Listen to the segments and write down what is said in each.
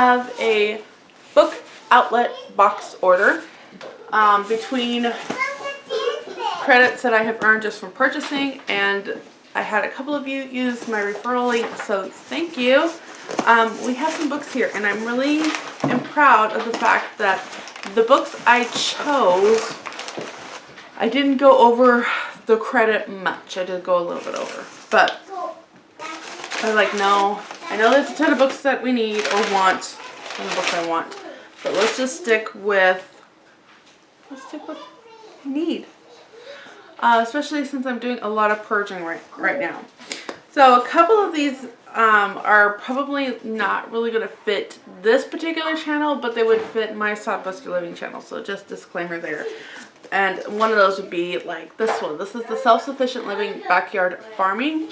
have a book outlet box order between credits that I have earned just from purchasing, and I had a couple of you use my referral link, so thank you. We have some books here, and I'm really proud of the fact that the books I chose, I didn't go over the credit much. I did go a little bit over, but I was like, no, I know there's a ton of books that we need or want, a ton of books I want, but let's stick with need. Especially since I'm doing a lot of purging right now. So a couple of these are probably not really going to fit this particular channel, but they would fit my Sodbuster Living channel. So just disclaimer there. And one of those would be like this one. This is the Self-Sufficient Living Backyard Farming.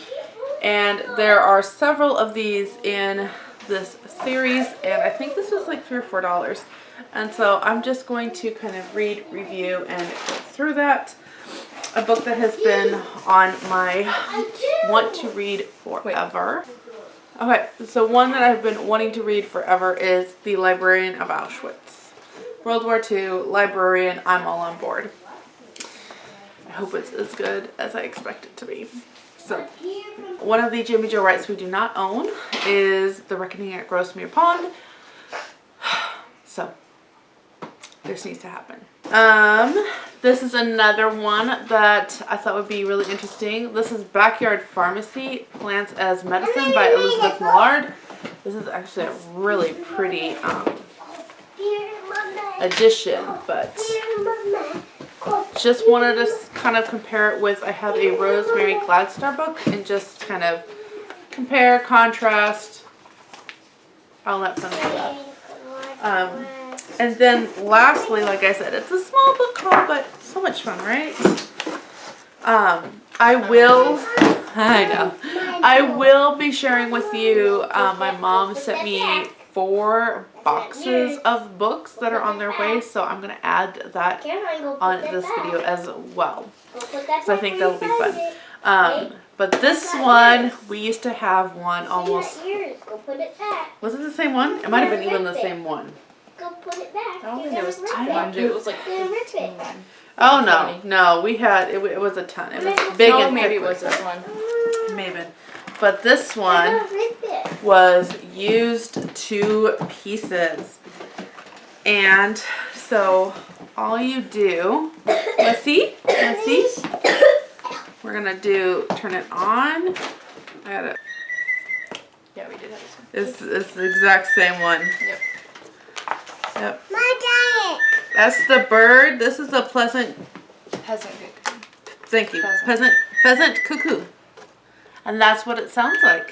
And there are several of these in this series. And I think this was like $3 or $4. And so I'm just going to kind of read, review, and go through that. A book that has been on my want to read forever. Okay, so one that I've been wanting to read forever is The Librarian of Auschwitz. World War II, librarian, I'm all on board. I hope it's as good as I expect it to be. So, one of the Jimmy Joe rights we do not own is The Reckoning at Grosmere Pond. So, this needs to happen. This is another one that I thought would be really interesting. This is Backyard Pharmacy, Plants as Medicine by Elizabeth Millard. This is actually a really pretty edition, but just wanted to kind of compare it with, I have a Rosemary Gladstar book, and just kind of compare, contrast, all that fun stuff. And then lastly, like I said, it's a small book haul, but so much fun, right? I will be sharing with you, my mom sent me 4 boxes of books that are on their way, so I'm going to add that on this video as well. So I think that'll be fun. But this one, we used to have one almost, was it the same one? It might have been even the same one. Go put it back. I don't think it was 200. It was like 15. Oh no, we had it was a ton. It was big and maybe it was this one. Maybe, but this one was used 2 pieces, and so all you do, let's see, we're gonna turn it on. I got it. Yeah, we did have this one. It's the exact same one. Yep. Yep. My diet. That's the bird. This is a pheasant cuckoo. Thank you. Pheasant cuckoo. And that's what it sounds like.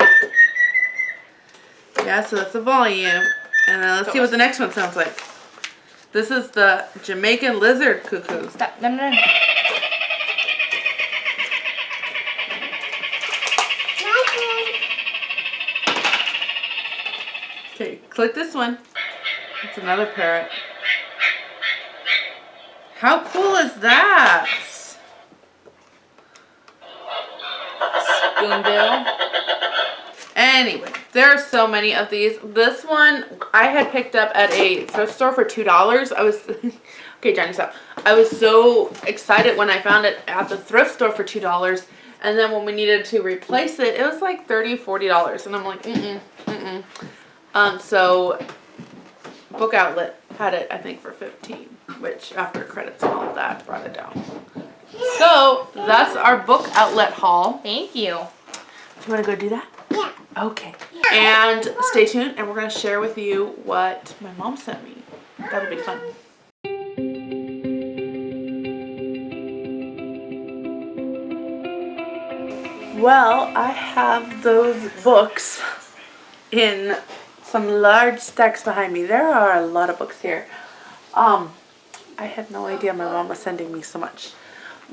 Yeah, so that's the volume. And then let's see what the next one sounds like. This is the Jamaican lizard cuckoo. Stop. No. Okay, click this one. It's another parrot. How cool is that? Spoonbill. Anyway, there are so many of these. This one I had picked up at a thrift store for $2. I was okay, Johnny, stop. I was so excited when I found it at the thrift store for $2, and then when we needed to replace it, it was like $30, $40, and I'm like, so Book Outlet had it, I think, for $15, which after credits and all of that brought it down. So that's our Book Outlet haul. Thank you. Do you want to go do that? Yeah. Okay. And stay tuned, and we're going to share with you what my mom sent me. That'll be fun. Well, I have those books in some large stacks behind me. There are a lot of books here. I had no idea my mom was sending me so much.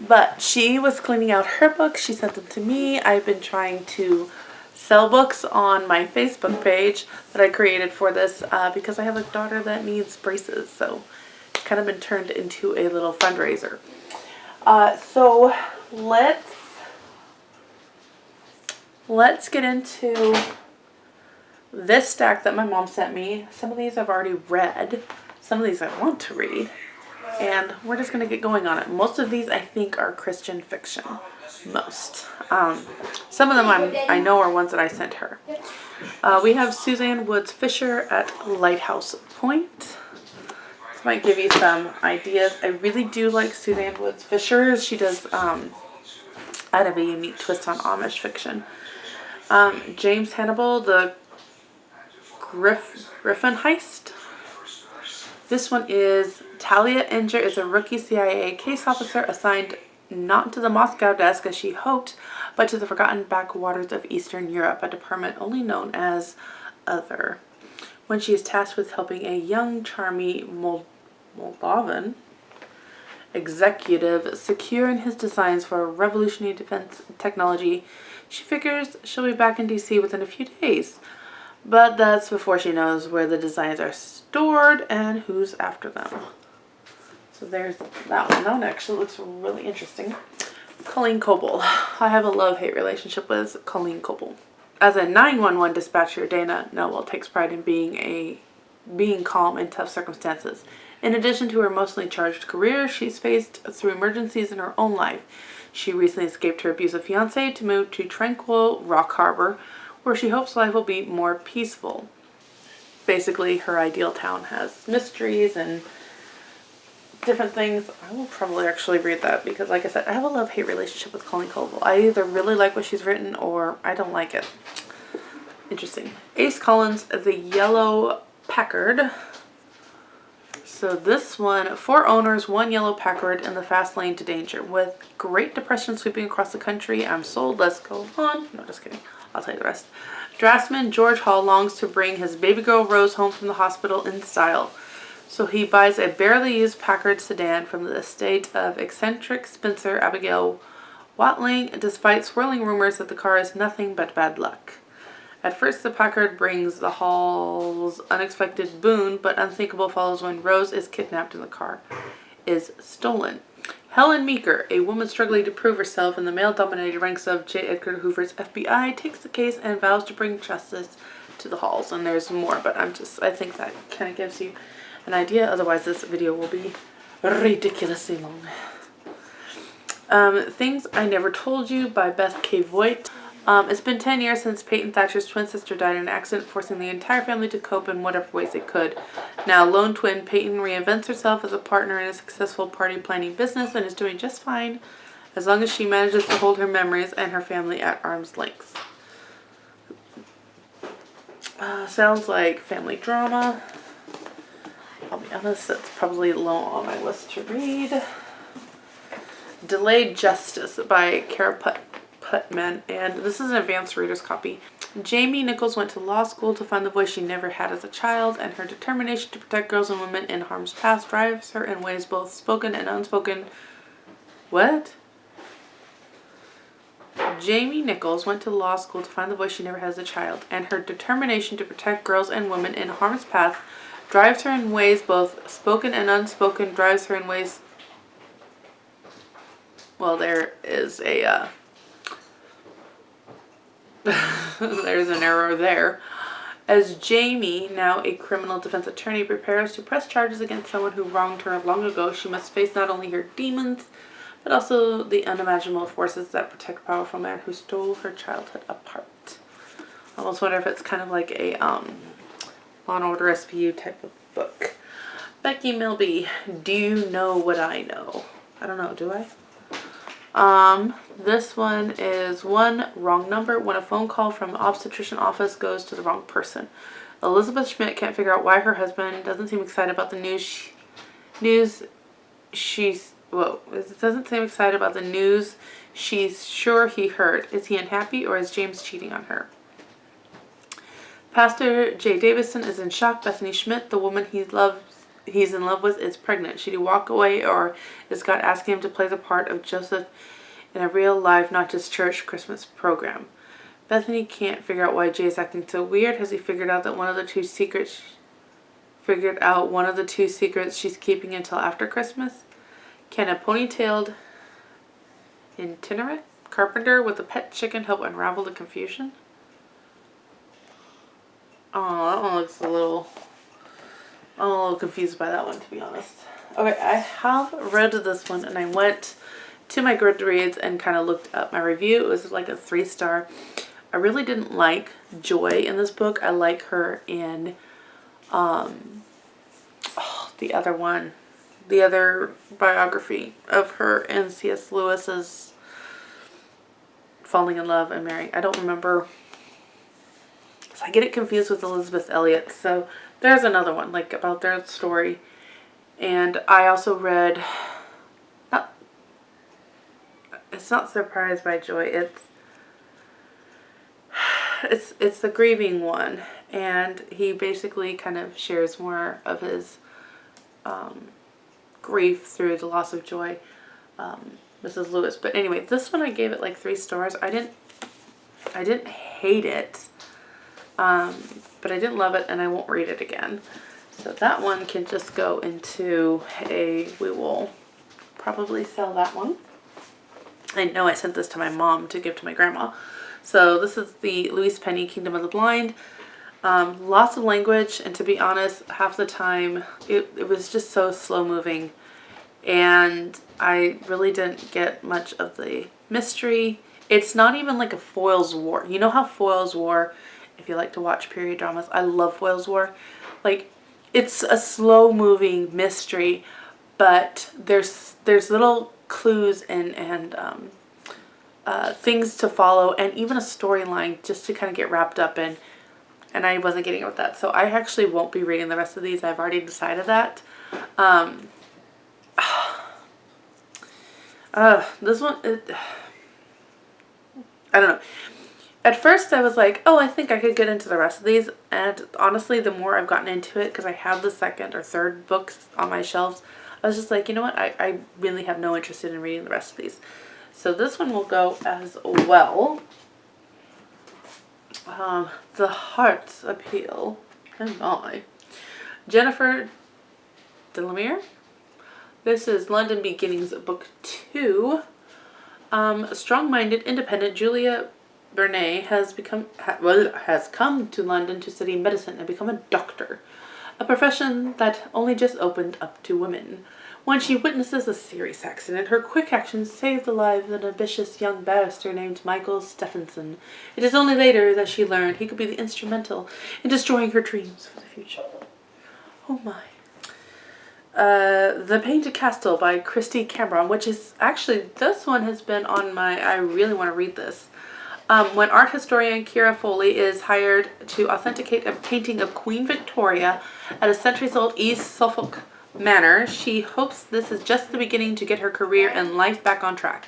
But she was cleaning out her books. She sent them to me. I've been trying to sell books on my Facebook page that I created for this because I have a daughter that needs braces. So it's kind of been turned into a little fundraiser. So let's get into This stack that my mom sent me, some of these I've already read. Some of these I want to read. And we're just going to get going on it. Most of these I think are Christian fiction. Most. Some of them I know are ones that I sent her. We have Suzanne Woods Fisher at Lighthouse Point. This might give you some ideas. I really do like Suzanne Woods Fisher. She does add a unique twist on Amish fiction. James Hannibal, the Griffin Heist. This one is Talia Inger is a rookie CIA case officer assigned not to the Moscow desk as she hoped, but to the forgotten backwaters of Eastern Europe, a department only known as Other. When she is tasked with helping a young, charming Moldovan executive secure in his designs for revolutionary defense technology, she figures she'll be back in DC within a few days. But that's before she knows where the designs are stored and who's after them. So there's that one. That one actually looks really interesting. Colleen Coble. I have a love-hate relationship with Colleen Coble. As a 911 dispatcher, Dana Noel takes pride in being calm in tough circumstances. In addition to her emotionally charged career, she's faced through emergencies in her own life. She recently escaped her abusive fiancé to move to tranquil Rock Harbor, where she hopes life will be more peaceful. Basically, her ideal town has mysteries and different things. I will probably actually read that because, like I said, I have a love-hate relationship with Colleen Coble. I either really like what she's written or I don't like it. Interesting. Ace Collins, The Yellow Packard. So this one, 4 owners, 1 yellow Packard in the fast lane to danger. With Great Depression sweeping across the country, I'm sold. Let's go on. No, just kidding. I'll tell you the rest. Draftsman George Hall longs to bring his baby girl Rose home from the hospital in style. So he buys a barely used Packard sedan from the estate of eccentric spinster Abigail Watling, despite swirling rumors that the car is nothing but bad luck. At first, the Packard brings the Halls unexpected boon, but Unthinkable follows when Rose is kidnapped and the car is stolen. Helen Meeker, a woman struggling to prove herself in the male-dominated ranks of J. Edgar Hoover's FBI, takes the case and vows to bring justice to the Halls. And there's more, but I think that kind of gives you an idea. Otherwise, this video will be ridiculously long. Things I Never Told You by Beth K. Voigt. It's been 10 years since Peyton Thatcher's twin sister died in an accident, forcing the entire family to cope in whatever ways they could. Now, lone twin Peyton reinvents herself as a partner in a successful party planning business and is doing just fine as long as she manages to hold her memories and her family at arm's length. Sounds like family drama. I'll be honest, that's probably low on my list to read. Delayed Justice by Kara Putman, and this is an advanced reader's copy. Jamie Nichols went to law school to find the voice she never had as a child, and her determination to protect girls and women in harm's path drives her in ways both spoken and unspoken. What? Jamie Nichols went to law school to find the voice she never had as a child, and her determination to protect girls and women in harm's path drives her in ways both spoken and unspoken, drives her in ways... Well, there is a... there's an error there. As Jamie, now a criminal defense attorney, prepares to press charges against someone who wronged her long ago, she must face not only her demons, but also the unimaginable forces that protect a powerful man who stole her childhood apart. I almost wonder if it's kind of like a Law and Order SVU type of book. Becky Milby, Do You Know What I Know? I don't know, do I? This one is One Wrong Number, when a phone call from the obstetrician office goes to the wrong person. Elizabeth Schmidt can't figure out why her husband doesn't seem excited about the news she's sure he heard. Is he unhappy or is James cheating on her? Pastor Jay Davison is in shock. Bethany Schmidt, the woman he's in love with, is pregnant. Should he walk away, or is God asking him to play the part of Joseph in a real life, not just church Christmas program? Bethany can't figure out why Jay is acting so weird. Has he figured out one of the two secrets she's keeping until after Christmas? Can a ponytailed itinerant carpenter with a pet chicken help unravel the confusion? Oh, that one looks I'm a little confused by that one, to be honest. Okay, I have read this one, and I went to my Goodreads and kind of looked up my review. It was like a 3-star. I really didn't like Joy in this book. I like her in the other one. The other biography of her in C.S. Lewis's Falling in Love and Marrying. I don't remember. So I get it confused with Elizabeth Elliot. So there's another one, like, about their story. And I also read, it's not Surprised by Joy. It's the grieving one. And he basically kind of shares more of his grief through the loss of Joy, Mrs. Lewis. But anyway, this one I gave it like 3 stars. I didn't hate it, but I didn't love it, and I won't read it again. So that one can just go into we will probably sell that one. I know I sent this to my mom to give to my grandma. So this is the Louise Penny Kingdom of the Blind. Lots of language, and to be honest, half the time it was just so slow moving, and I really didn't get much of the mystery. It's not even like a Foyle's War. You know how Foyle's War, if you like to watch period dramas, I love Foyle's War. Like, it's a slow moving mystery, but there's little clues and things to follow, and even a storyline just to kind of get wrapped up in. And I wasn't getting it with that. So I actually won't be reading the rest of these. I've already decided that. This one, I don't know. At first I was like, oh, I think I could get into the rest of these. And honestly, the more I've gotten into it, because I have the 2nd or 3rd books on my shelves, I was just like, you know what? I really have no interest in reading the rest of these. So this one will go as well. The Heart's Appeal. Oh my. Jennifer Delamere. This is London Beginnings, book 2. Strong-minded, independent Julia Bernay has come to London to study medicine and become a doctor, a profession that only just opened up to women. When she witnesses a serious accident, her quick actions save the life of an ambitious young barrister named Michael Stephenson. It is only later that she learned he could be instrumental in destroying her dreams for the future. Oh my. The Painted Castle by Christy Cameron, which is actually, this one has been on my, I really want to read this. When art historian Kira Foley is hired to authenticate a painting of Queen Victoria at a centuries-old East Suffolk manor, she hopes this is just the beginning to get her career and life back on track.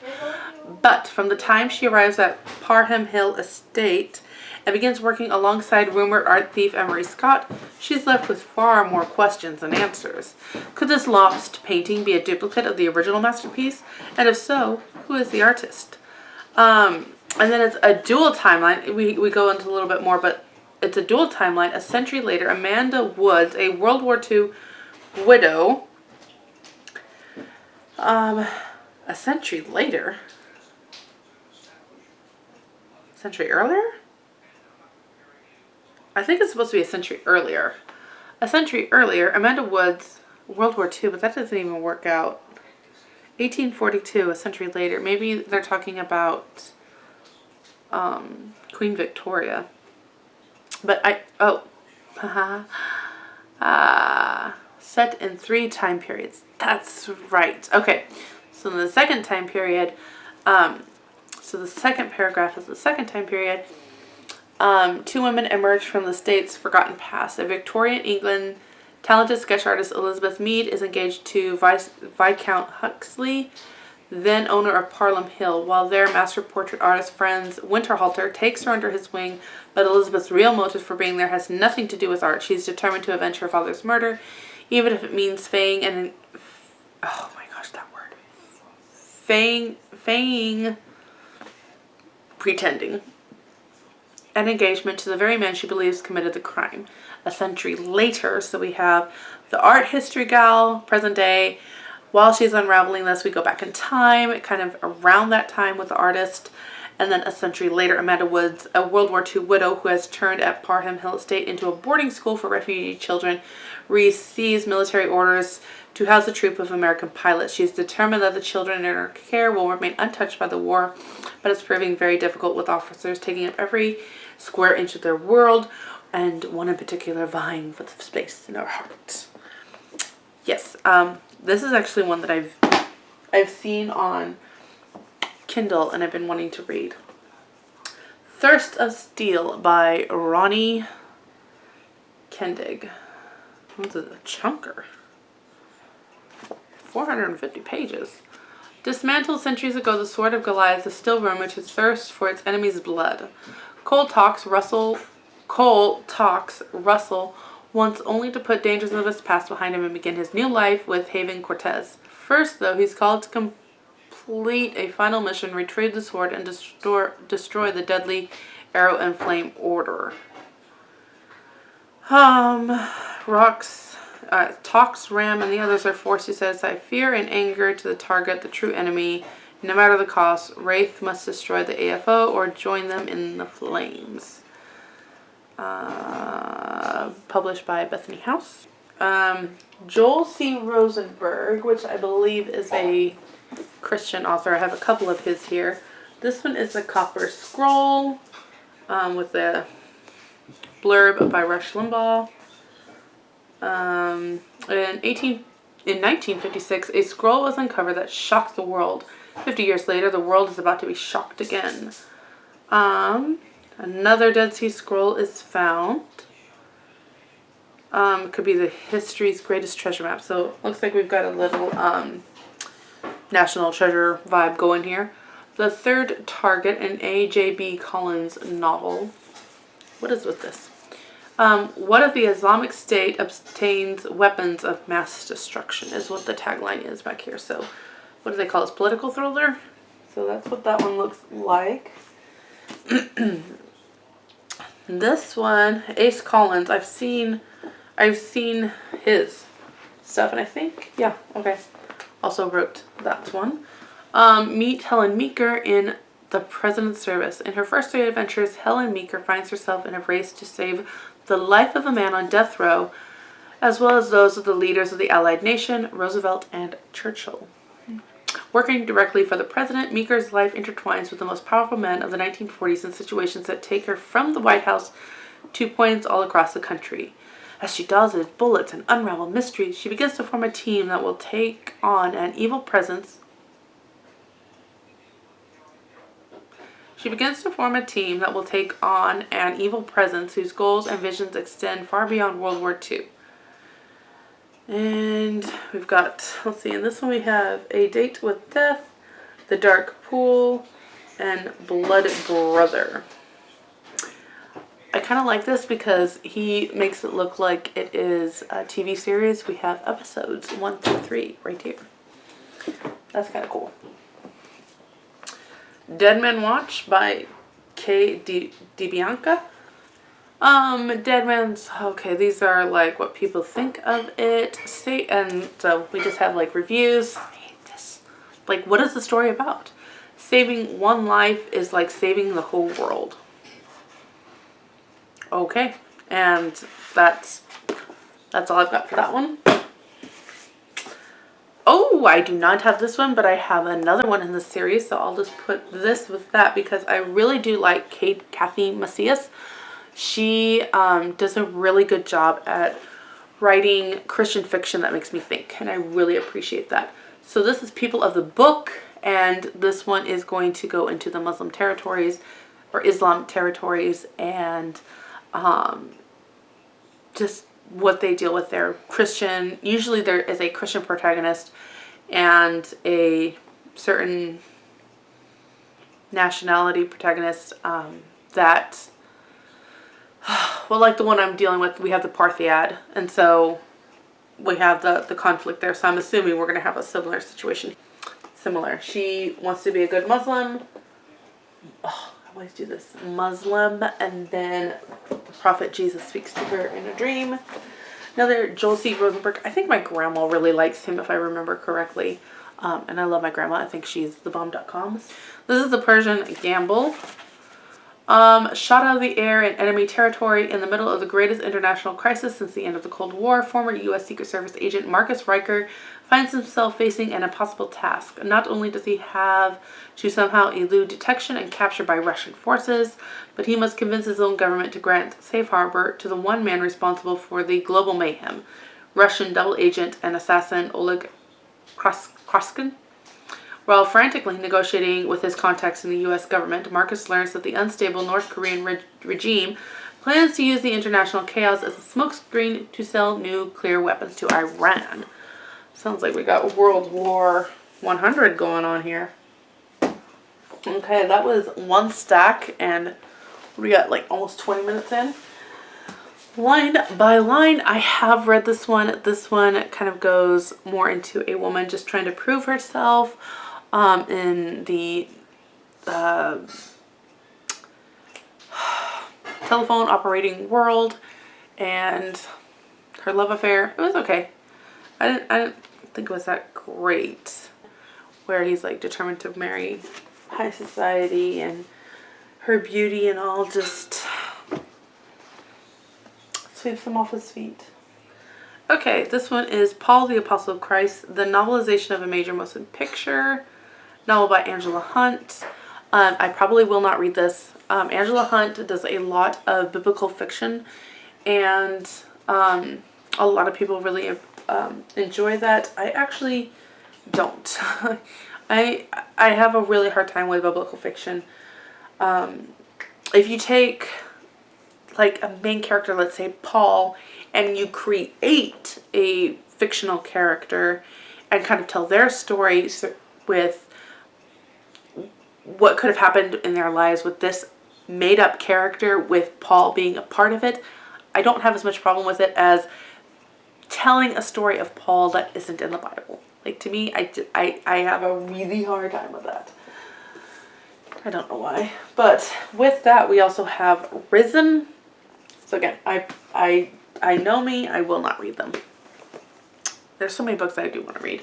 But from the time she arrives at Parham Hill Estate and begins working alongside rumored art thief Emery Scott, she's left with far more questions than answers. Could this lost painting be a duplicate of the original masterpiece? And if so, who is the artist? And then it's a dual timeline. We go into a little bit more, but it's a dual timeline. A century later, Amanda Woods, a World War II widow. A century later? A century earlier? I think it's supposed to be a century earlier. A century earlier, Amanda Woods, World War II, but that doesn't even work out. 1842, a century later. Maybe they're talking about Queen Victoria. But set in 3 time periods. That's right. Okay. So in the second time period, so the second paragraph is the second time period. 2 women emerge from the state's forgotten past. In Victorian England, talented sketch artist Elizabeth Mead is engaged to Viscount Huxley, then owner of Parham Hill, while their master portrait artist friend Winterhalter takes her under his wing, but Elizabeth's real motive for being there has nothing to do with art. She's determined to avenge her father's murder, even if it means feigning pretending an engagement to the very man she believes committed the crime. A century later, so we have the art history gal, present day. While she's unraveling this, we go back in time, kind of around that time with the artist, And then a century later, Amanda Woods, a World War II widow who has turned at Parham Hill Estate into a boarding school for refugee children, receives military orders to house a troop of American pilots. She is determined that the children in her care will remain untouched by the war, but it's proving very difficult with officers taking up every square inch of their world, and one in particular vying for the space in her heart. Yes, this is actually one that I've seen on Kindle and I've been wanting to read. Thirst of Steel by Ronnie Kendig. This is a chunker. 450 pages. Dismantled centuries ago, the sword of Goliath is still rumored to thirst for its enemy's blood. Cole talks Russell wants only to put dangers of his past behind him and begin his new life with Haven Cortez. First, though, he's called to complete a final mission, retrieve the sword, and destroy the deadly arrow and flame order. Tox, Ram, and the others are forced to set aside fear and anger to target the true enemy. No matter the cost, Wraith must destroy the AFO or join them in the flames. Published by Bethany House. Joel C. Rosenberg, which I believe is a Christian author. I have a couple of his here. This one is a Copper Scroll with a blurb by Rush Limbaugh. In 1956, a scroll was uncovered that shocked the world. 50 years later, the world is about to be shocked again. Another Dead Sea Scroll is found. It could be the history's greatest treasure map. So it looks like we've got a little National Treasure vibe going here. The Third Target, an A.J.B. Collins novel. What is with this? What if the Islamic State obtains weapons of mass destruction is what the tagline is back here. So what do they call this? Political thriller? So that's what that one looks like. This one, Ace Collins, I've seen his stuff, and I think, yeah, okay. Also wrote that one. Meet Helen Meeker in The President's Service. In her first 3 adventures, Helen Meeker finds herself in a race to save the life of a man on death row, as well as those of the leaders of the Allied nation, Roosevelt and Churchill. Working directly for the president, Meeker's life intertwines with the most powerful men of the 1940s in situations that take her from the White House to points all across the country. As she dodges bullets and unravel mysteries, she begins to form a team that will take on an evil presence. Whose goals and visions extend far beyond World War II. And we've got, let's see, in this one we have A Date with Death, The Dark Pool, and Blood Brother. I kind of like this because he makes it look like it is a TV series. We have episodes 1 through 3 right here. That's kind of cool. Dead Man Watch by K. DiBianca. Dead Man's, okay, these are like what people think of it. And so we just have like reviews. I hate this. Like, what is the story about? Saving one life is like saving the whole world. Okay, and that's all I've got for that one. Oh, I do not have this one, but I have another one in the series, so I'll just put this with that because I really do like Kathy Macias. She does a really good job at writing Christian fiction that makes me think, and I really appreciate that. So this is People of the Book, and this one is going to go into the Muslim territories or Islam territories, and just what they deal with. Their Christian, usually there is a Christian protagonist and a certain nationality protagonist that, well, like the one I'm dealing with, we have the Parthiad, and so we have the conflict there, so I'm assuming we're going to have a similar situation. Similar. She wants to be a good Muslim. Oh, I always do this. Muslim, and then Prophet Jesus speaks to her in a dream. Another Joel C. Rosenberg. I think my grandma really likes him, if I remember correctly. And I love my grandma. I think she's the bomb.com. This is the Persian Gamble. Shot out of the air in enemy territory in the middle of the greatest international crisis since the end of the Cold War, former U.S. Secret Service agent Marcus Riker finds himself facing an impossible task. Not only does he have to somehow elude detection and capture by Russian forces, but he must convince his own government to grant safe harbor to the one man responsible for the global mayhem, Russian double agent and assassin Oleg Kraskin. While frantically negotiating with his contacts in the U.S. government, Marcus learns that the unstable North Korean regime plans to use the international chaos as a smokescreen to sell nuclear weapons to Iran. Sounds like we got World War 100 going on here. Okay, that was one stack, and we got like almost 20 minutes in. Line by line, I have read this one. This one kind of goes more into a woman just trying to prove herself in the telephone operating world, and her love affair. It was okay. I didn't think it was that great, where he's like determined to marry high society and her beauty and all just sweeps him off his feet. Okay, this one is Paul the Apostle of Christ, the novelization of a major motion picture novel by Angela Hunt. I probably will not read this. Angela Hunt does a lot of biblical fiction, and a lot of people really enjoy that. I actually don't. I have a really hard time with biblical fiction. If you take like a main character, let's say Paul, and you create a fictional character and kind of tell their story with what could have happened in their lives with this made up character with Paul being a part of it, I don't have as much problem with it as telling a story of Paul that isn't in the Bible. Like, to me, I have a really hard time with that. I don't know why. But with that, we also have Risen. So again, I know me, I will not read them. There's so many books that I do want to read.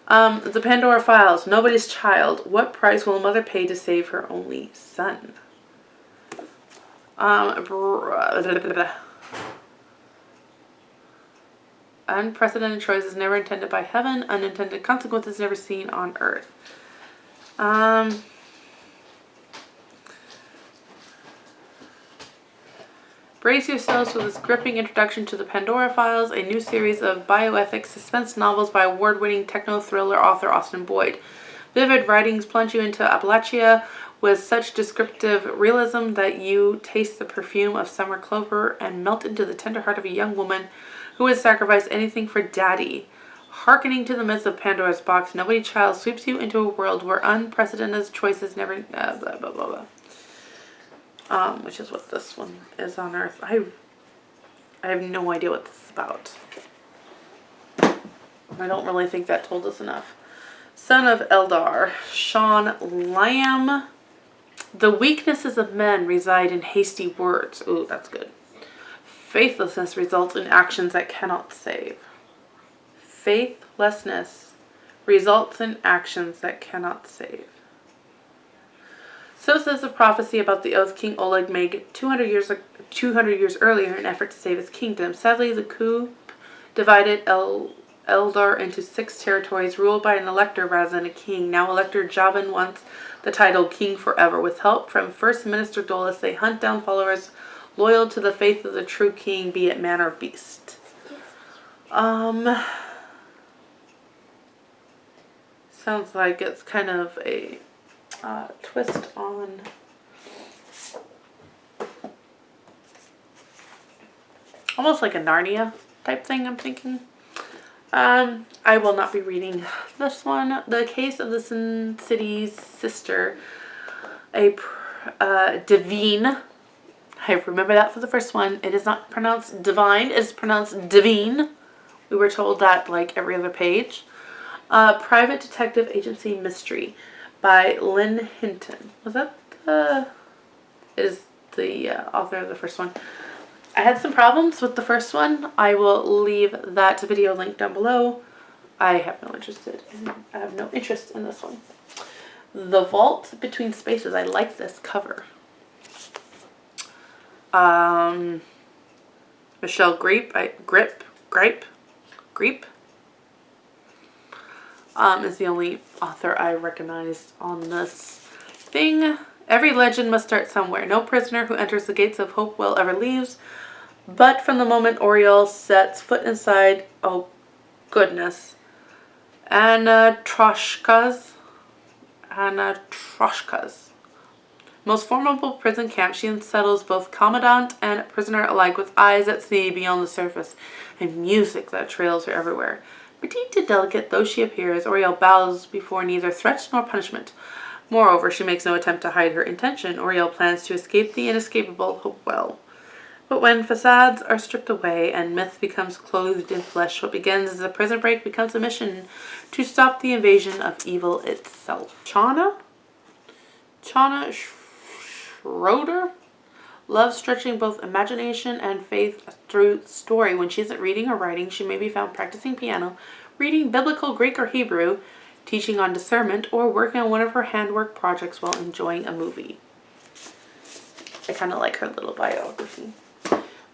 The Pandora Files, Nobody's Child. What price will a mother pay to save her only son? Unprecedented choices never intended by heaven. Unintended consequences never seen on earth. Brace yourselves for this gripping introduction to the Pandora Files, a new series of bioethics suspense novels by award-winning techno-thriller author Austin Boyd. Vivid writings plunge you into Appalachia with such descriptive realism that you taste the perfume of summer clover and melt into the tender heart of a young woman who would sacrifice anything for daddy. Hearkening to the myths of Pandora's box, Nobody's Child sweeps you into a world where unprecedented choices never... blah, blah, blah, blah. Which is what this one is on Earth. I have no idea what this is about. I don't really think that told us enough. Son of Eldar, Sean Lamb. The weaknesses of men reside in hasty words. Ooh, that's good. Faithlessness results in actions that cannot save. Faithlessness results in actions that cannot save. So says the prophecy about the oath King Oleg made 200 years earlier in an effort to save his kingdom. Sadly, the coup divided Eldar into 6 territories ruled by an elector rather than a king. Now Elector Javan wants the title King Forever. With help from First Minister Dolus, they hunt down followers loyal to the faith of the true king, be it man or beast. Sounds like it's kind of a twist on almost like a Narnia type thing, I'm thinking. I will not be reading this one. The Case of the Sin City's Sister, a Divine. I remember that for the first one. It is not pronounced divine, it is pronounced divine. We were told that like every other page. Private Detective Agency Mystery by Lynn Hinton. Was that is the author of the first one. I had some problems with the first one. I will leave that video link down below. I have no interest in this one. The Vault Between Spaces. I like this cover. Michelle Gripe is the only author I recognized on this thing. Every legend must start somewhere. No prisoner who enters the gates of Hopewell ever leaves. But from the moment Oriole sets foot inside, oh goodness, Anatroshka's most formidable prison camp, she unsettles both commandant and prisoner alike with eyes at sea beyond the surface and music that trails her everywhere. Petite and delicate though she appears, Oriole bows before neither threat nor punishment. Moreover, she makes no attempt to hide her intention. Oriole plans to escape the inescapable Hopewell. But when facades are stripped away and myth becomes clothed in flesh, what begins as a prison break becomes a mission to stop the invasion of evil itself. Chana Schroeder loves stretching both imagination and faith through story. When she isn't reading or writing, she may be found practicing piano, reading biblical Greek or Hebrew, teaching on discernment, or working on one of her handwork projects while enjoying a movie. I kind of like her little biography.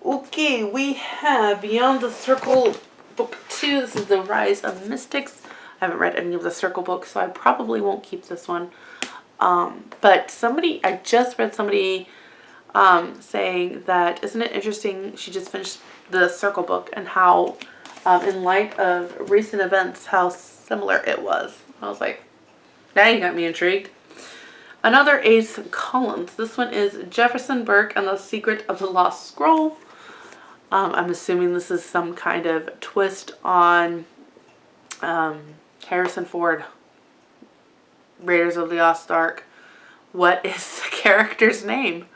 Okay, we have Beyond the Circle, Book 2. This is The Rise of Mystics. I haven't read any of the Circle books, so I probably won't keep this one. But I just read somebody saying that, isn't it interesting, she just finished the Circle book, and how, in light of recent events, how similar it was. I was like, now you got me intrigued. Another Ace Collins. This one is Jefferson Burke and the Secret of the Lost Scroll. I'm assuming this is some kind of twist on Harrison Ford, Raiders of the Lost Ark. What is the character's name?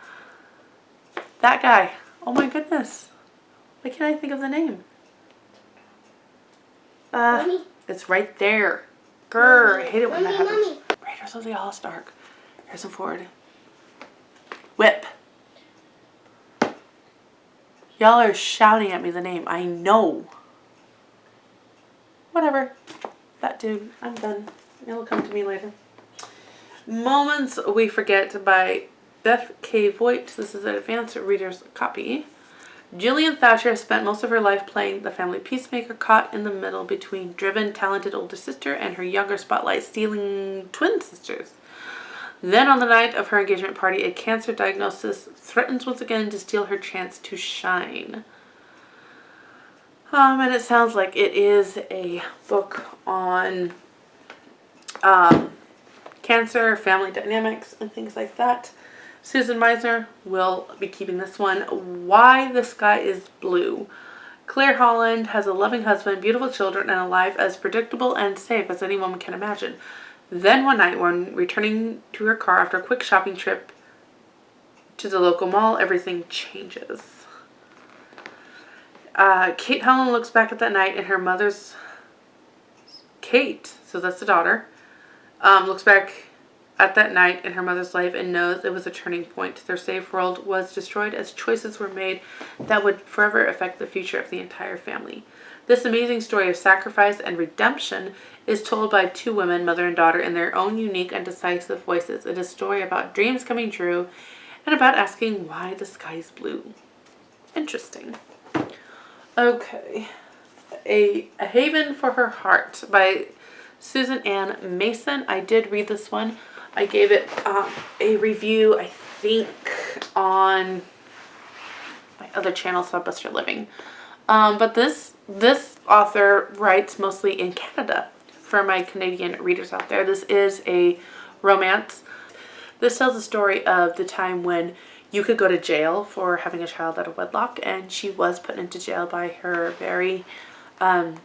That guy. Oh my goodness. Why can't I think of the name? It's right there. Grr. I hate it when that happens. Raiders of the Lost Ark. Harrison Ford. Whip. Y'all are shouting at me the name. I know. Whatever. That dude. I'm done. It'll come to me later. Moments We Forget by Beth K. Voigt. This is an advanced reader's copy. Gillian Thatcher spent most of her life playing the family peacemaker, caught in the middle between driven, talented older sister and her younger spotlight-stealing twin sisters. Then on the night of her engagement party, a cancer diagnosis threatens once again to steal her chance to shine. And it sounds like it is a book on cancer, family dynamics, and things like that. Susan Meisner will be keeping this one. Why the Sky is Blue. Claire Holland has a loving husband, beautiful children, and a life as predictable and safe as any woman can imagine. Then one night, when returning to her car after a quick shopping trip to the local mall, everything changes. Kate Holland looks back at that night and her mother's... Kate, so that's the daughter, looks back at that night in her mother's life and knows it was a turning point. Their safe world was destroyed as choices were made that would forever affect the future of the entire family. This amazing story of sacrifice and redemption is told by two women, mother and daughter, in their own unique and decisive voices. It is a story about dreams coming true and about asking why the sky is blue. Interesting. Okay. A Haven for Her Heart by Susan Ann Mason. I did read this one. I gave it a review, I think, on my other channel, Subbuster Living. But this author writes mostly in Canada for my Canadian readers out there. This is a romance. This tells the story of the time when you could go to jail for having a child out of wedlock, and she was put into jail by her very, not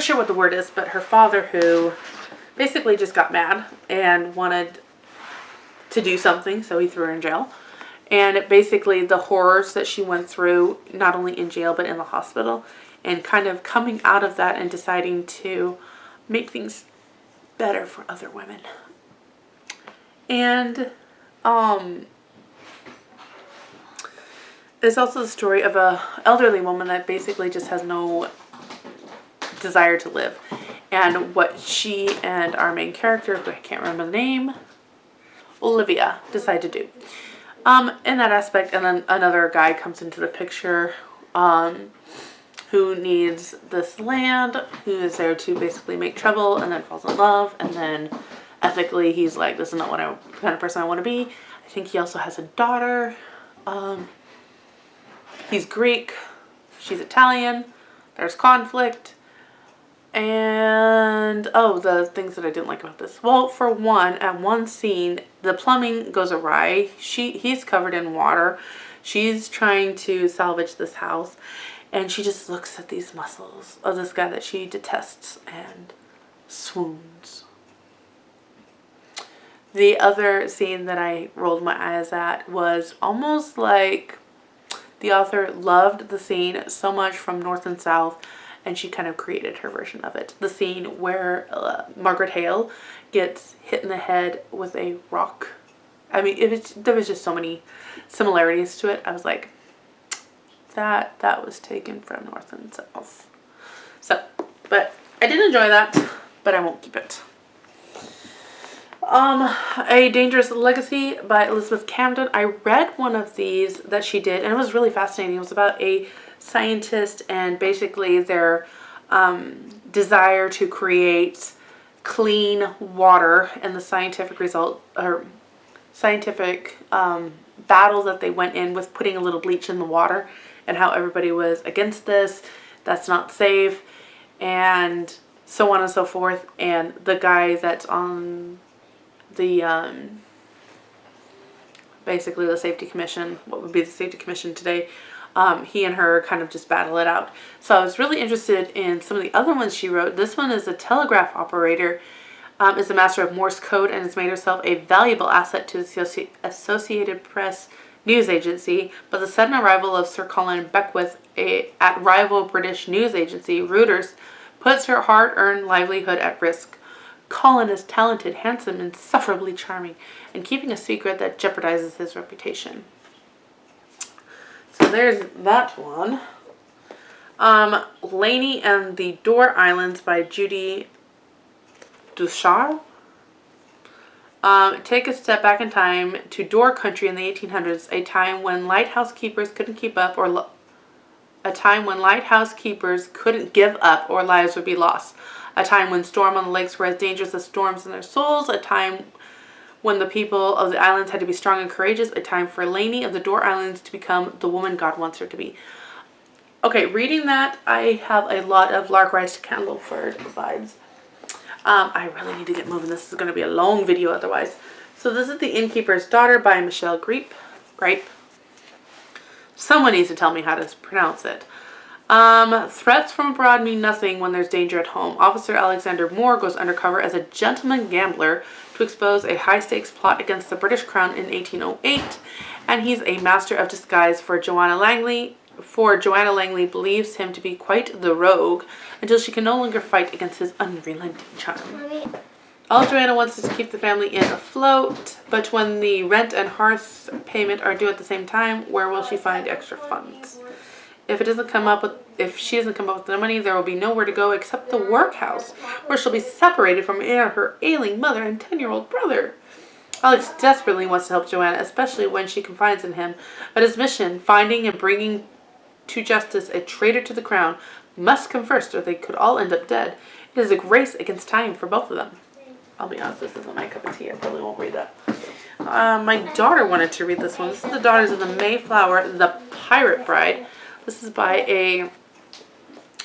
sure what the word is, but her father, who basically just got mad and wanted to do something, so he threw her in jail. And basically the horrors that she went through, not only in jail but in the hospital, and kind of coming out of that and deciding to make things better for other women. And It's also the story of a elderly woman that basically just has no desire to live. And what she and our main character, who I can't remember the name, Olivia, decide to do. In that aspect, and then another guy comes into the picture, who needs this land, who is there to basically make trouble, and then falls in love, and then ethically he's like, this is not the kind of person I want to be. I think he also has a daughter. He's Greek, she's Italian, there's conflict, and the things that I didn't like about this. Well, for one, at one scene, the plumbing goes awry. He's covered in water. She's trying to salvage this house, and she just looks at these muscles of this guy that she detests and swoons. The other scene that I rolled my eyes at was almost like the author loved the scene so much from North and South, and she kind of created her version of it. The scene where Margaret Hale gets hit in the head with a rock. I mean, there was just so many similarities to it. I was like, that was taken from North and South. So, but I did enjoy that, but I won't keep it. A Dangerous Legacy by Elizabeth Camden. I read one of these that she did, and it was really fascinating. It was about a scientist and basically their desire to create clean water, and the scientific result, or scientific battle that they went in with putting a little bleach in the water, and how everybody was against this. That's not safe, and so on and so forth. And the guy that's on the basically the safety commission, what would be the safety commission today, he and her kind of just battle it out. So I was really interested in some of the other ones she wrote. This one is a telegraph operator, is a master of Morse code, and has made herself a valuable asset to the Associated Press news agency. But the sudden arrival of Sir Colin Beckwith at rival British news agency Reuters puts her hard-earned livelihood at risk. Colin is talented, handsome, insufferably charming, and keeping a secret that jeopardizes his reputation. So there's that one. Laney and the Door Islands by Judy Duchard. Take a step back in time to Door Country in the 1800s, a time when lighthouse keepers couldn't keep up, or a time when lighthouse keepers couldn't give up, or lives would be lost. A time when storm on the lakes were as dangerous as storms in their souls. A time when the people of the islands had to be strong and courageous. A time for Laney of the Door Islands to become the woman God wants her to be. Okay, reading that, I have a lot of Lark Rise to Candleford vibes. I really need to get moving. This is going to be a long video otherwise. So this is The Innkeepers Daughter by Michelle Gripe. Someone needs to tell me how to pronounce it. Threats from abroad mean nothing when there's danger at home. Officer Alexander Moore goes undercover as a gentleman gambler to expose a high-stakes plot against the British Crown in 1808, and he's a master of disguise for Joanna Langley. Joanna Langley believes him to be quite the rogue until she can no longer fight against his unrelenting charm. All Joanna wants is to keep the family inn afloat, but when the rent and hearth payment are due at the same time, where will she find extra funds? If she doesn't come up with the money, there will be nowhere to go except the workhouse, where she'll be separated from her ailing mother and 10-year-old brother. Alex desperately wants to help Joanna, especially when she confides in him, but his mission, finding and bringing to justice a traitor to the crown, must come first, or they could all end up dead. It is a race against time for both of them. I'll be honest, this isn't my cup of tea. I probably won't read that. My daughter wanted to read this one. This is The Daughters of the Mayflower, The Pirate Bride. This is by a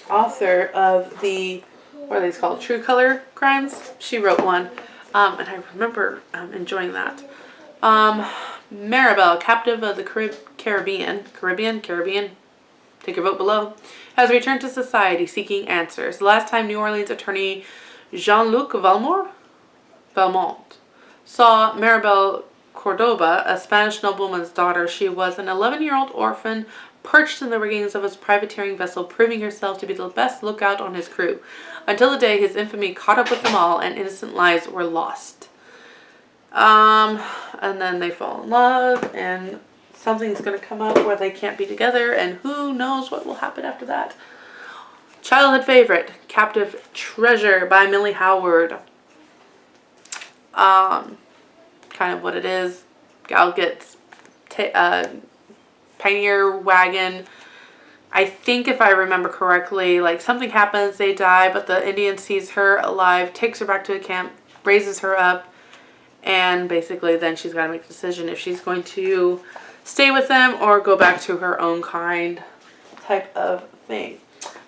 author of the, what are these called, True Color Crimes. She wrote one, and I remember enjoying that. Maribel, captive of the Caribbean, take your vote below, has returned to society seeking answers. The last time New Orleans attorney Jean-Luc Valmont saw Maribel Cordoba, a Spanish nobleman's daughter, she was an 11-year-old orphan perched in the riggings of his privateering vessel, proving herself to be the best lookout on his crew, until the day his infamy caught up with them all and innocent lives were lost. And then they fall in love and something's going to come up where they can't be together, and who knows what will happen after that. Childhood favorite, Captive Treasure by Millie Howard. Kind of what it is. Gal gets pioneer wagon. I think if I remember correctly, like something happens, they die, but the Indian sees her alive, takes her back to the camp, raises her up, and basically then she's got to make a decision if she's going to stay with them or go back to her own kind type of thing.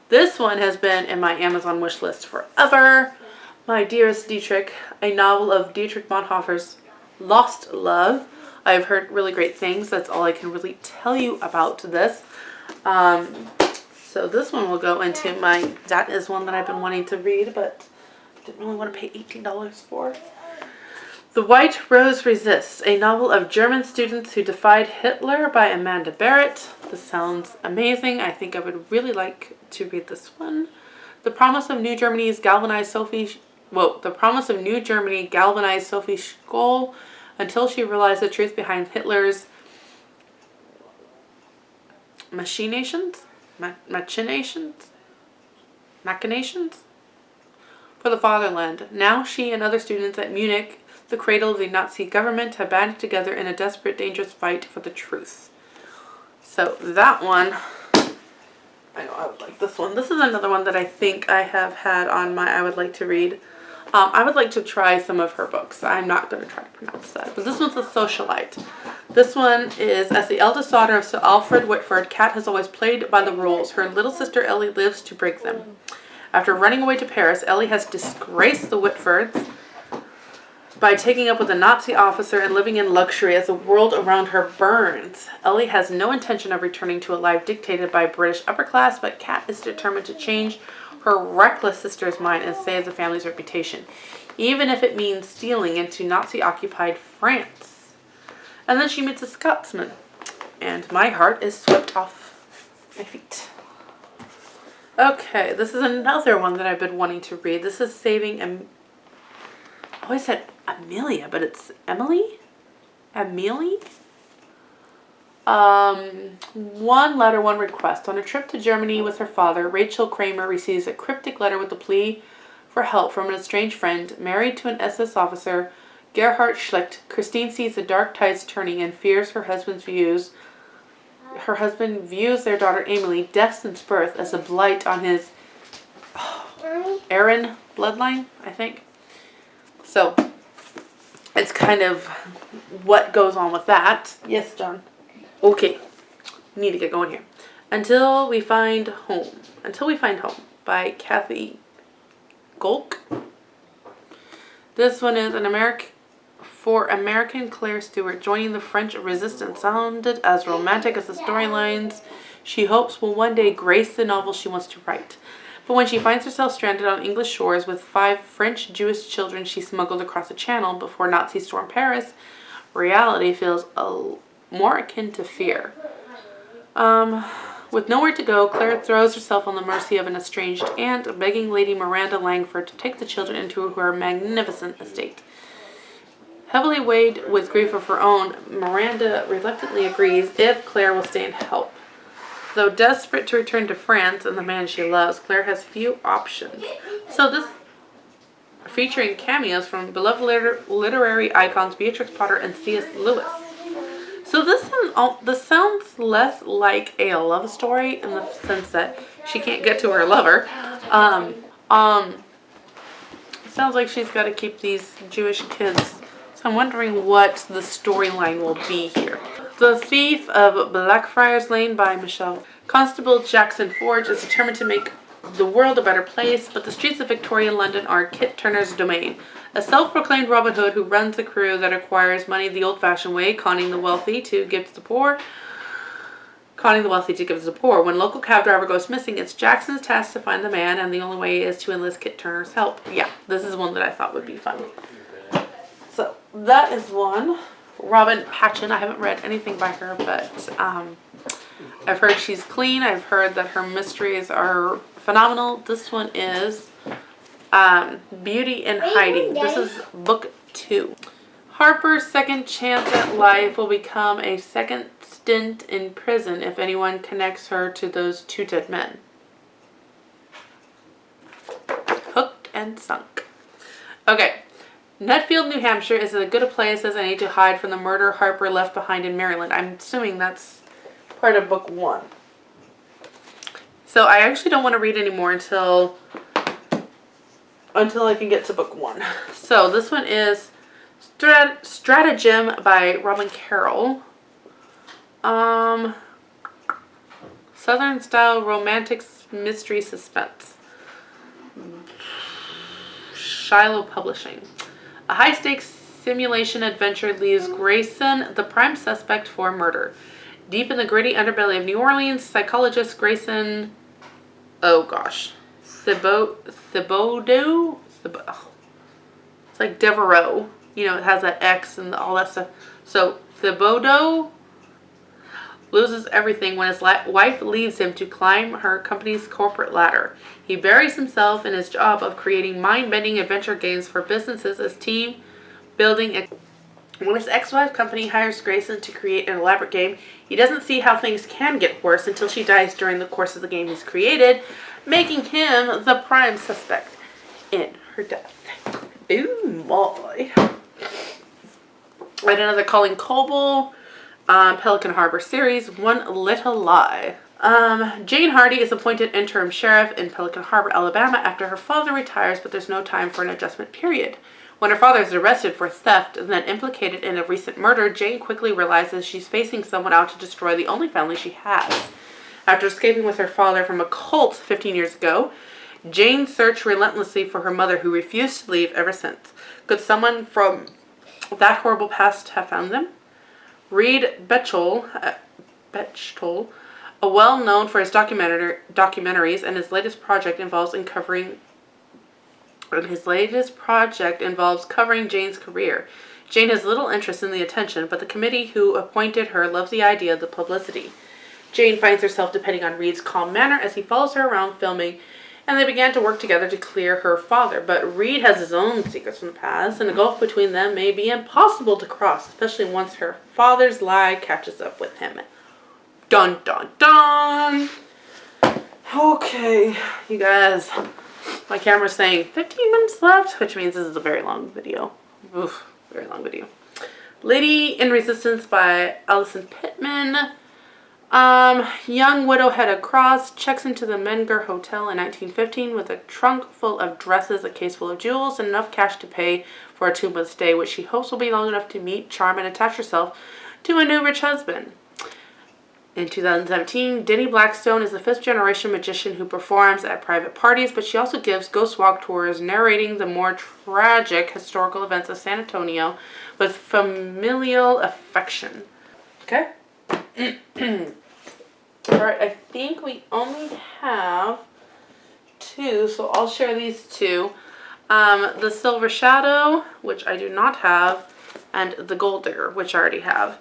This one has been in my Amazon wish list forever. My Dearest Dietrich, a novel of Dietrich Bonhoeffer's Lost Love. I've heard really great things. That's all I can really tell you about this. So this one will go into my, that is one that I've been wanting to read, but didn't really want to pay $18 for. The White Rose Resists, a novel of German students who defied Hitler by Amanda Barrett. This sounds amazing. I think I would really like to read this one. The Promise of New Germany's galvanized Sophie, The Promise of New Germany galvanized Sophie Scholl until she realized the truth behind Hitler's machinations for the fatherland. Now she and other students at Munich, the cradle of the Nazi government, have banded together in a desperate, dangerous fight for the truth. So that one, I know I would like this one. This is another one that I think I have had on my I would like to read. I would like to try some of her books. I'm not going to try to pronounce that. But this one's a socialite. This one is, as the eldest daughter of Sir Alfred Whitford, Kat has always played by the rules. Her little sister Ellie lives to break them. After running away to Paris, Ellie has disgraced the Whitfords by taking up with a Nazi officer and living in luxury as the world around her burns. Ellie has no intention of returning to a life dictated by British upper class, but Kat is determined to change her reckless sister's mind and save the family's reputation, even if it means stealing into Nazi-occupied France. And then she meets a Scotsman, and my heart is swept off my feet. Okay, this is another one that I've been wanting to read. This is Saving I always said Amelia, but it's Emily? Amelie? One letter, one request. On a trip to Germany with her father, Rachel Kramer receives a cryptic letter with a plea for help from an estranged friend. Married to an SS officer, Gerhard Schlicht, Christine sees the dark tides turning and fears her husband views their daughter Emily, death since birth, as a blight on his Aryan bloodline, I think. So, it's kind of what goes on with that. Yes, John. Okay. Need to get going here. Until We Find Home by Kathy Golk. This one is American Claire Stewart joining the French resistance. Sounded as romantic as the storylines she hopes will one day grace the novel she wants to write. But when she finds herself stranded on English shores with 5 French Jewish children she smuggled across the channel before Nazis stormed Paris, reality feels more akin to fear. With nowhere to go, Claire throws herself on the mercy of an estranged aunt, begging Lady Miranda Langford to take the children into her magnificent estate. Heavily weighed with grief of her own, Miranda reluctantly agrees if Claire will stay and help. Though desperate to return to France and the man she loves, Claire has few options. So this, featuring cameos from beloved literary icons Beatrix Potter and C.S. Lewis. So this sounds less like a love story in the sense that she can't get to her lover. Sounds like she's got to keep these Jewish kids. So I'm wondering what the storyline will be here. The Thief of Blackfriars Lane by Michelle. Constable Jackson Forge is determined to make the world a better place, but the streets of Victorian London are Kit Turner's domain. A self-proclaimed Robin Hood who runs a crew that acquires money the old-fashioned way, conning the wealthy to give to the poor. When local cab driver goes missing, it's Jackson's task to find the man, and the only way is to enlist Kit Turner's help. Yeah, this is one that I thought would be fun. So, that is one. Robin Patchen, I haven't read anything by her, but I've heard she's clean. I've heard that her mysteries are phenomenal. This one is Beauty in Hiding. This is book 2. Harper's second chance at life will become a second stint in prison if anyone connects her to those two dead men. Hooked and sunk. Okay. Nutfield, New Hampshire is as good a place as any to hide from the murder Harper left behind in Maryland. I'm assuming that's part of book 1. So I actually don't want to read anymore until I can get to book 1. So this one is Stratagem by Robin Carroll. Southern style romantic mystery suspense. Shiloh Publishing. A high-stakes simulation adventure leaves Grayson the prime suspect for murder. Deep in the gritty underbelly of New Orleans, psychologist Grayson... Oh, gosh. Thibodeau? It's like Devereaux. You know, it has that X and all that stuff. So, Thibodeau loses everything when his wife leaves him to climb her company's corporate ladder. He buries himself in his job of creating mind-bending adventure games for businesses as team building. When his ex-wife's company hires Grayson to create an elaborate game, he doesn't see how things can get worse until she dies during the course of the game he's created, making him the prime suspect in her death. Ooh, boy. And another Colleen Coble, Pelican Harbor series, One Little Lie. Jane Hardy is appointed interim sheriff in Pelican Harbor, Alabama after her father retires, but there's no time for an adjustment period. When her father is arrested for theft and then implicated in a recent murder, Jane quickly realizes she's facing someone out to destroy the only family she has. After escaping with her father from a cult 15 years ago, Jane searched relentlessly for her mother, who refused to leave ever since. Could someone from that horrible past have found them? Reed Bechtel, a well-known for his documentaries, and his latest project involves covering Jane's career. Jane has little interest in the attention, but the committee who appointed her loves the idea of the publicity. Jane finds herself depending on Reed's calm manner as he follows her around filming, and they began to work together to clear her father. But Reed has his own secrets from the past, and the gulf between them may be impossible to cross, especially once her father's lie catches up with him. Dun, dun, dun! Okay, you guys. My camera's saying 15 minutes left, which means this is a very long video. Oof, very long video. Lady in Resistance by Allison Pittman. Young widow Hedda Cross checks into the Menger Hotel in 1915 with a trunk full of dresses, a case full of jewels, and enough cash to pay for a 2-month stay, which she hopes will be long enough to meet, charm, and attach herself to a new rich husband. In 2017, Denny Blackstone is the 5th-generation magician who performs at private parties, but she also gives ghost walk tours narrating the more tragic historical events of San Antonio with familial affection. Okay? Alright, I think we only have 2, so I'll share these 2. The Silver Shadow, which I do not have, and The Gold Digger, which I already have.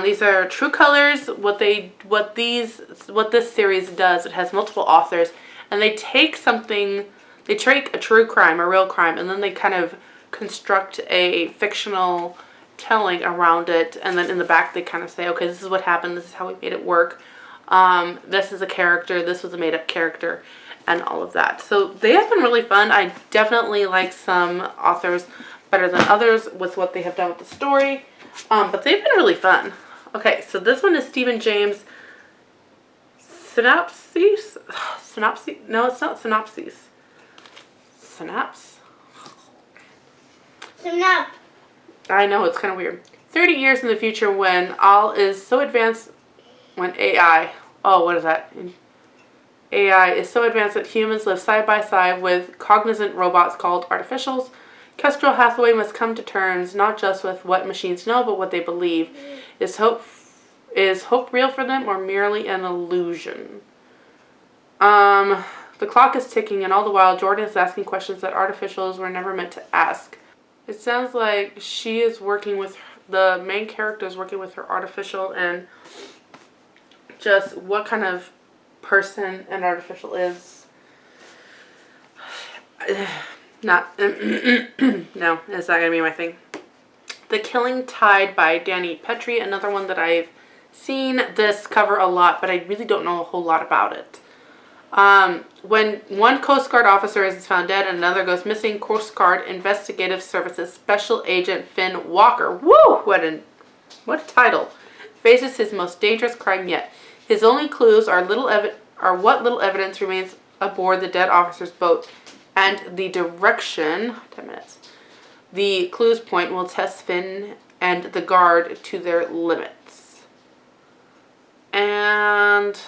These are true colors. What this series does, it has multiple authors, and they take a true crime, a real crime, and then they kind of construct a fictional telling around it, and then in the back they kind of say, okay, this is what happened, this is how we made it work, this is a character, this was a made-up character, and all of that. So they have been really fun. I definitely like some authors better than others with what they have done with the story. But they've been really fun. Okay, so this one is Stephen James' Synapses? Synapses? No, it's not Synapses. Synapse? Synapse. I know, it's kind of weird. 30 years in the future when all is so advanced, when AI, oh, what is that? AI is so advanced that humans live side by side with cognizant robots called artificials. Kestrel Hathaway must come to terms not just with what machines know, but what they believe. Is hope real for them or merely an illusion? The clock is ticking, and all the while Jordan is asking questions that artificials were never meant to ask. It sounds like she is working with, the main character is working with her artificial, and just what kind of person an artificial is. Not, no, it's not going to be my thing. The Killing Tide by Danny Petrie, another one that I've seen this cover a lot, but I really don't know a whole lot about it. When one Coast Guard officer is found dead and another goes missing, Coast Guard Investigative Services Special Agent Finn Walker, woo, what a title, faces his most dangerous crime yet. His only clues are what little evidence remains aboard the dead officer's boat, and the direction, 10 minutes, the clues point will test Finn and the guard to their limits. And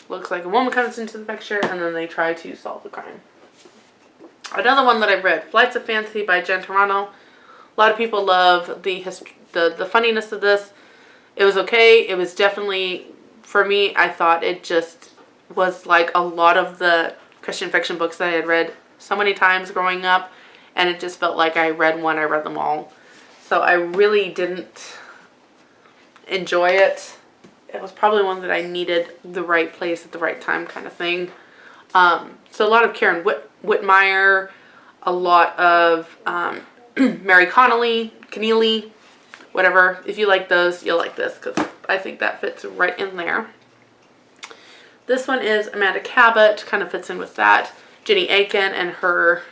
looks like a woman comes into the picture and then they try to solve the crime. Another one that I've read, Flights of Fancy by Jen Toronto. A lot of people love the funniness of this. It was okay. It was definitely, for me, I thought it just was like a lot of the Christian fiction books that I had read so many times growing up, and it just felt like I read them all. So I really didn't enjoy it. It was probably one that I needed the right place at the right time kind of thing. So a lot of Karen Whitmire, a lot of Mary Keneally, whatever. If you like those, you'll like this, because I think that fits right in there. This one is Amanda Cabot, kind of fits in with that. Jenny Aiken and her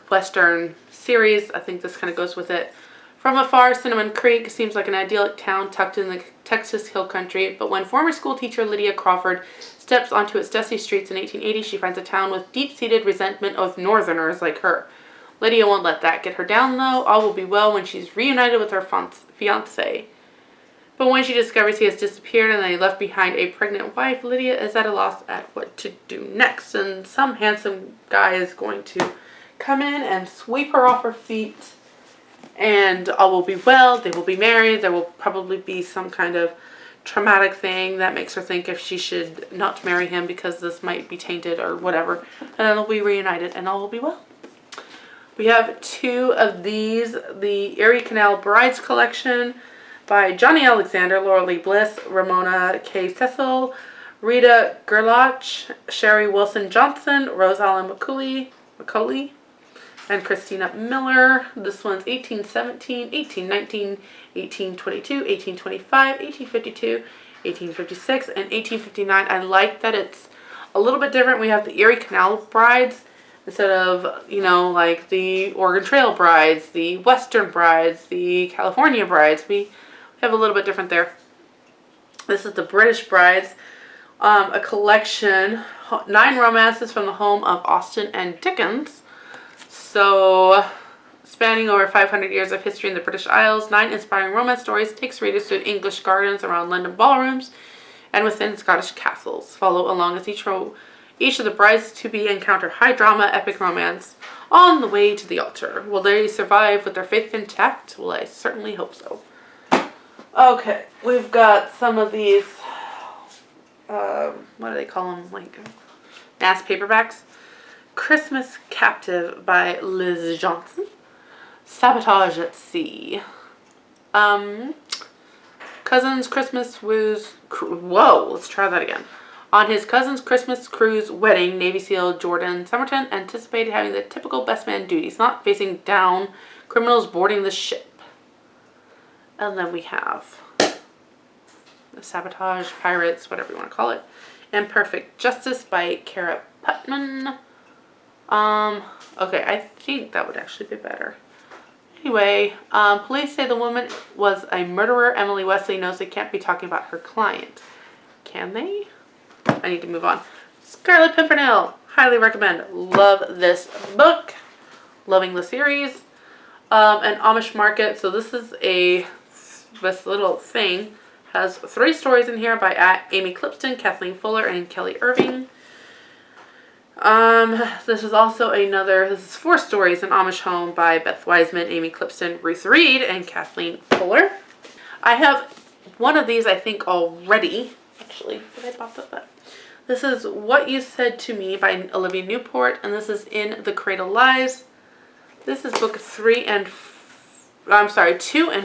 Western series. I think this kind of goes with it. From afar, Cinnamon Creek seems like an idyllic town tucked in the Texas hill country, but when former school teacher Lydia Crawford steps onto its dusty streets in 1880, she finds a town with deep-seated resentment of northerners like her. Lydia won't let that get her down, though. All will be well when she's reunited with her fiancé. But when she discovers he has disappeared and they left behind a pregnant wife, Lydia is at a loss at what to do next. And some handsome guy is going to come in and sweep her off her feet. And all will be well. They will be married. There will probably be some kind of traumatic thing that makes her think if she should not marry him because this might be tainted or whatever. And then they'll be reunited and all will be well. We have two of these. The Erie Canal Brides Collection by Johnny Alexander, Laura Lee Bliss, Ramona K. Cecil, Rita Gerlach, Sherry Wilson Johnson, Rose Allen McCauley, and Christina Miller. This one's 1817, 1819, 1822, 1825, 1852, 1856, and 1859. I like that it's a little bit different. We have the Erie Canal Brides instead of, you know, like the Oregon Trail Brides, the Western Brides, the California Brides. We have a little bit different there. This is the British Brides, a collection, 9 romances from the home of Austen and Dickens. So, spanning over 500 years of history in the British Isles, 9 inspiring romance stories takes readers through English gardens, around London ballrooms, and within Scottish castles. Follow along as each of the brides to be encounter high drama, epic romance on the way to the altar. Will they survive with their faith intact? Well, I certainly hope so. Okay, we've got some of these, what do they call them, like mass paperbacks. Christmas Captive by Liz Johnson. Sabotage at Sea. Cousin's Christmas whoa, let's try that again. On his cousin's Christmas cruise wedding, Navy SEAL Jordan Somerton anticipated having the typical best man duties, not facing down criminals boarding the ship. And then we have the Sabotage, Pirates, whatever you want to call it. Imperfect Justice by Kara Putman. Okay, I think that would actually be better. Anyway, police say the woman was a murderer. Emily Wesley knows they can't be talking about her client. Can they? I need to move on. Scarlet Pimpernel. Highly recommend. Love this book. Loving the series. An Amish Market. So this is this little thing. Has 3 stories in here by Amy Clipston, Kathleen Fuller, and Kelly Irving. This is also this is 4 stories, An Amish Home by Beth Wiseman, Amy Clipston, Ruth Reed, and Kathleen Fuller. I have one of these, I think, already. Actually, did I pop that up? This is What You Said to Me by Olivia Newport, and this is In the Cradle Lies. This is book 2 and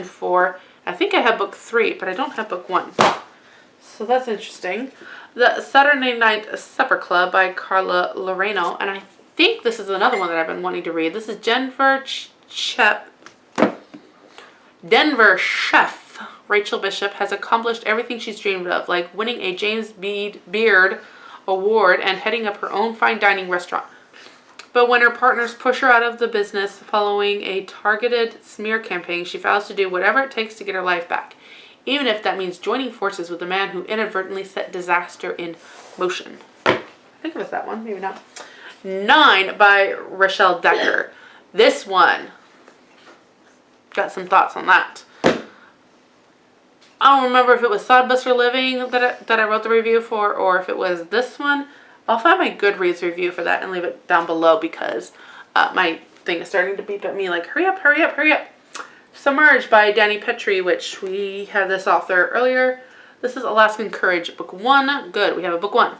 4. I think I have book 3, but I don't have book 1. So that's interesting. The Saturday Night Supper Club by Carla Loreno, and I think this is another one that I've been wanting to read. This is Denver chef Rachel Bishop has accomplished everything she's dreamed of, like winning a James Beard Award and heading up her own fine dining restaurant. But when her partners push her out of the business following a targeted smear campaign, she vows to do whatever it takes to get her life back, even if that means joining forces with the man who inadvertently set disaster in motion. I think it was that one, maybe not. 9 by Rochelle Decker. This one, got some thoughts on that. I don't remember if it was Sodbuster Living that I wrote the review for, or if it was this one. I'll find my Goodreads review for that and leave it down below, because my thing is starting to beep at me like, hurry up, hurry up, hurry up. Submerged by Danny Petrie, which we had this author earlier. This is Alaskan Courage, book 1. Good, we have a book 1.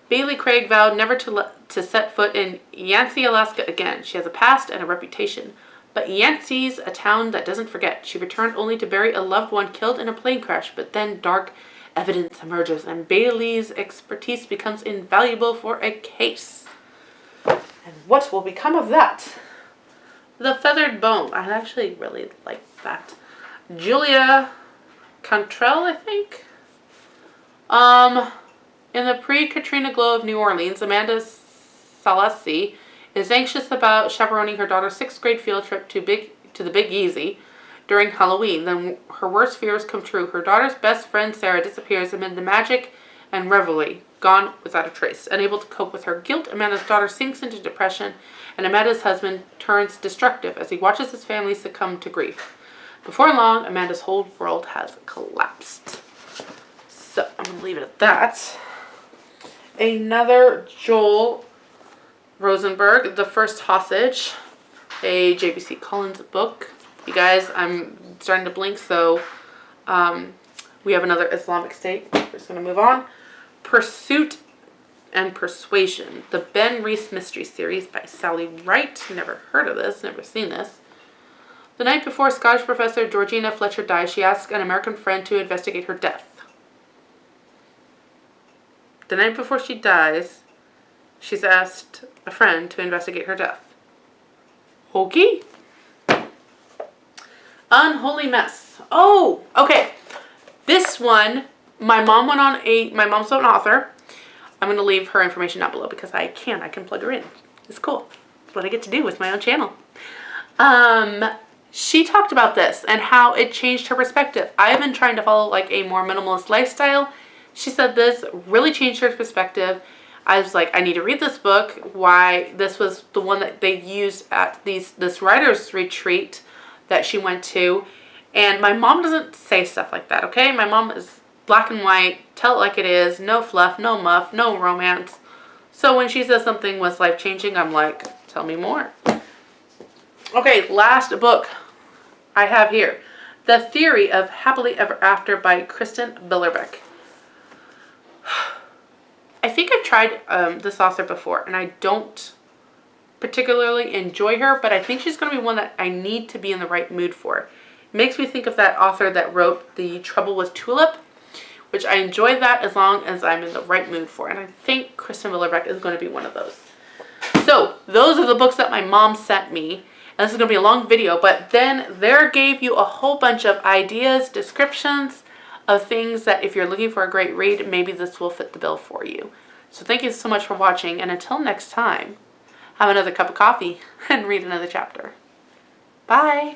Bailey Craig vowed never to set foot in Yancey, Alaska again. She has a past and a reputation. But Yancey's a town that doesn't forget. She returned only to bury a loved one killed in a plane crash, but then dark evidence emerges and Bailey's expertise becomes invaluable for a case. And what will become of that? The Feathered Bone. I actually really like that. Julia Cantrell, I think. In the pre-Katrina glow of New Orleans, Amanda Salassi is anxious about chaperoning her daughter's 6th grade field trip to the Big Easy during Halloween. Then her worst fears come true. Her daughter's best friend Sarah disappears amid the magic and revelry, gone without a trace. Unable to cope with her guilt, Amanda's daughter sinks into depression, and Amanda's husband turns destructive as he watches his family succumb to grief. Before long, Amanda's whole world has collapsed. So I'm going to leave it at that. Another Joel Rosenberg, The First Hostage, a J.B.C. Collins book. You guys, I'm starting to blink, so we have another Islamic State. We're just going to move on. Pursuit and Persuasion, the Ben Reese Mystery Series by Sally Wright. Never heard of this, never seen this. The night before Scottish professor Georgina Fletcher dies, she asks an American friend to investigate her death. The night before she dies, she's asked a friend to investigate her death. Okay. Unholy Mess. Oh, okay. This one, my mom's an author. I'm going to leave her information down below because I can plug her in. It's cool. It's what I get to do with my own channel. She talked about this and how it changed her perspective. I've been trying to follow like a more minimalist lifestyle. She said this really changed her perspective. I was like, I need to read this book. Why? This was the one that they used at this writer's retreat that she went to. And my mom doesn't say stuff like that, okay? My mom is black and white, tell it like it is, no fluff, no muff, no romance. So when she says something was life-changing, I'm like, tell me more. Okay, last book I have here. The Theory of Happily Ever After by Kristen Billerbeck. I think I've tried this author before, and I don't particularly enjoy her, but I think she's going to be one that I need to be in the right mood for. It makes me think of that author that wrote The Trouble with Tulip, which I enjoy that as long as I'm in the right mood for. And I think Kristen Billerbeck is going to be one of those. So those are the books that my mom sent me. And this is going to be a long video, but then there gave you a whole bunch of ideas, descriptions of things that if you're looking for a great read, maybe this will fit the bill for you. So thank you so much for watching, and until next time, have another cup of coffee and read another chapter. Bye!